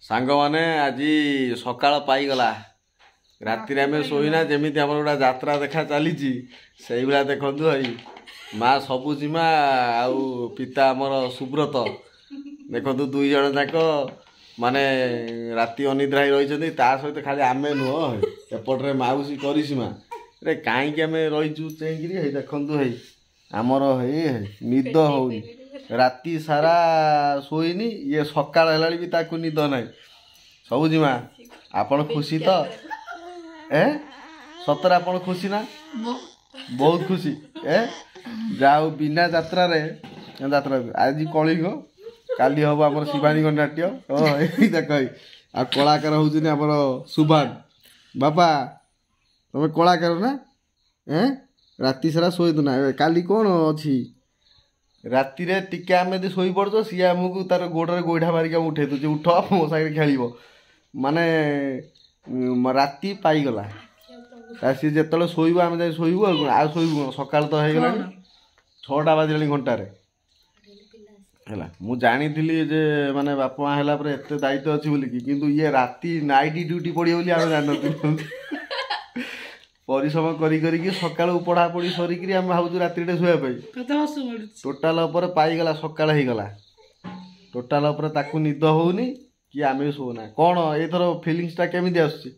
ସାଙ୍ଗମାନେ ଆଜି ସକାଳ ପାଇଗଲା। ରାତିରେ ଆମେ ଶୋଇନା, ଯେମିତି ଆମର ଗୋଟେ ଯାତ୍ରା ଦେଖା ଚାଲିଛି ସେଇଭଳିଆ ଦେଖନ୍ତୁ। ଭାଇ ମା ସବୁଜିମା ଆଉ ପିତା ଆମର ସୁବ୍ରତ ଦେଖନ୍ତୁ, ଦୁଇ ଜଣ ଯାକ ମାନେ ରାତି ଅନିଦ୍ରା ହେଇ ରହିଛନ୍ତି। ତା ସହିତ ଖାଲି ଆମେ ନୁହଁ, ଏପଟରେ ମାଉସୀ କରିସିମା ରେ କାହିଁକି ଆମେ ରହିଛୁ ଚେଇଁକିରି। ହେଇ ଦେଖନ୍ତୁ, ହେଇ ଆମର ହେଇ ନିଦ ହଉନି, ରାତି ସାରା ଶୋଇନି। ଇଏ ସକାଳ ହେଲାଣି ବି ତାକୁ ନିଦ ନାହିଁ। ସବୁଜିମା ଆପଣ ଖୁସି ତ? ସତରେ ଆପଣ ଖୁସି ନା? ବହୁତ ଖୁସି। ଯାଉ ବିନା ଯାତ୍ରାରେ ଯାତ୍ରା ଆଜି କଳିଙ୍ଗ, କାଲି ହବ ଆମର ଶିବାନୀଙ୍କ ନାଟ୍ୟ। ଏଇ ଦେଖ, ଆଉ କଳାକାର ହଉଛନ୍ତି ଆମର ସୁଭାନ। ବାପା ତମେ କଳାକାର ନା? ରାତି ସାରା ଶୋଇତ ନା। କାଲି କ'ଣ ଅଛି? ରାତିରେ ଟିକେ ଆମେ ଯଦି ଶୋଇପଡ଼ୁଛ, ସିଏ ଆମକୁ ତାର ଗୋଡ଼ରେ ଗୋଇଠା ମାରିକି ଆମକୁ ଉଠେଇ ଦେଉଛି। ଉଠ ମୋ ସାଙ୍ଗରେ ଖେଳିବ। ମାନେ ରାତି ପାଇଗଲା, ସିଏ ଯେତେବେଳେ ଶୋଇବ ଆମେ ଯାଇ ଶୋଇବୁ। ଆଉ ଶୋଇବୁ କ'ଣ? ସକାଳ ତ ହେଇଗଲାଣି, 6ଟା ବାଜିଲାଣି ଘଣ୍ଟାରେ ହେଲା। ମୁଁ ଜାଣିଥିଲି ଯେ ମାନେ ବାପା ମା ହେଲା ପରେ ଏତେ ଦାୟିତ୍ୱ ଅଛି ବୋଲିକି, କିନ୍ତୁ ଇଏ ରାତି ନାଇଟ୍ ଡ୍ୟୁଟି ପଡ଼ିବ ବୋଲି ଆମେ ଜାଣିନଥିଲୁ। ପରିଶ୍ରମ କରିକି ସକାଳୁ ପଢ଼ାପଢ଼ି ସରିକିରି ଆମେ ଭାବୁଛୁ ରାତିରେ ଶୋଇବା ପାଇଁ। ଟୋଟାଲ ଉପରେ ପାଇଗଲା, ସକାଳ ହେଇଗଲା। ଟୋଟାଲ ଉପରେ ତାକୁ ନିଦ ହଉନି କି ଆମେ ବି ଶୋଉନା। କ'ଣ ଏଇଥର ଫିଲିଙ୍ଗସଟା କେମିତି ଆସୁଛି?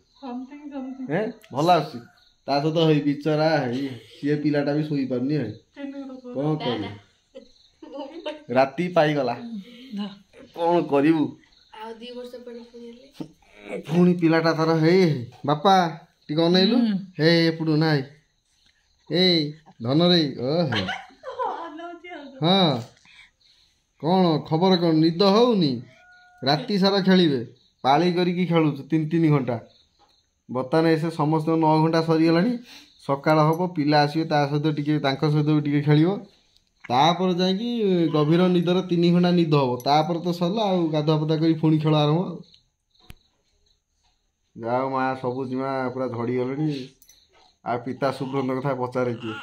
ଭଲ ଆସୁଛି। ତା ସହିତ ହେଇ ବିଚରା ହେଇ ସିଏ ପିଲାଟା ବି ଶୋଇପାରୁନି। କ'ଣ କରିବୁ? ରାତି ପାଇଗଲା, କ'ଣ କରିବୁ? ପୁଣି ପିଲାଟା ତାର ହେଇ ବାପା ଟିକେ ଅନେଇଲୁ, ହେ ଏପଟୁ ନାଇଁ, ଏଇ ଧନରେ ହଁ କ'ଣ ଖବର? କ'ଣ ନିଦ ହଉନି? ରାତି ସାରା ଖେଳିବେ, ପାଳି କରିକି ଖେଳୁଛୁ 3 ଘଣ୍ଟା। ବର୍ତ୍ତମାନ ଏସେ ସମସ୍ତଙ୍କ 9 ଘଣ୍ଟା ସରିଗଲାଣି। ସକାଳ ହବ, ପିଲା ଆସିବେ, ତା ସହିତ ଟିକେ ତାଙ୍କ ସହିତ ବି ଟିକେ ଖେଳିବ। ତାପରେ ଯାଇକି ଗଭୀର ନିଦର 3 ଘଣ୍ଟା ନିଦ ହବ। ତାପରେ ତ ସରିଲା ଆଉ, ଗାଧୁଆ ପାଧୁଆ କରି ପୁଣି ଖେଳ ଆରମ୍ଭ। ଯାଉ ମା ସବୁଜିମା ପୁରା ଝଡ଼ିଗଲେଣି। ଆଉ ପିତା ସୁବ୍ରତ କଥା ପଚାରେ କିଏ?